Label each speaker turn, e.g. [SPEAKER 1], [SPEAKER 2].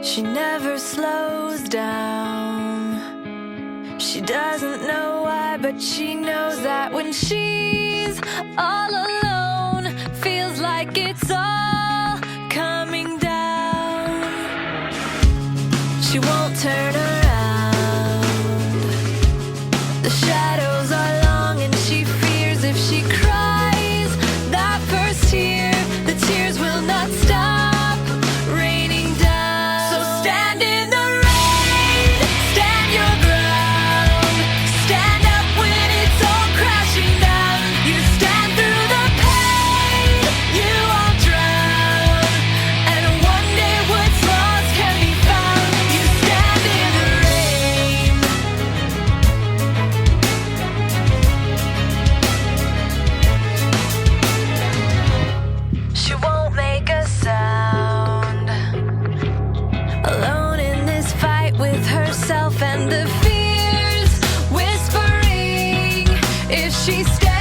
[SPEAKER 1] She never slows down. She doesn't know why, but she knows that when she's all alone, feels like it's all coming down. She won't turn around. The shadows are long and she fears if she cries that first tear, the tears will not stop raining down. So stand in the rain, stand your ground, stand up when it's all crashing down. You stand through the pain, you won't drown, and one day what's lost can be found. You stand in the rain. She won't make a sound, alone in this fight with herself and the fears whispering if she stays.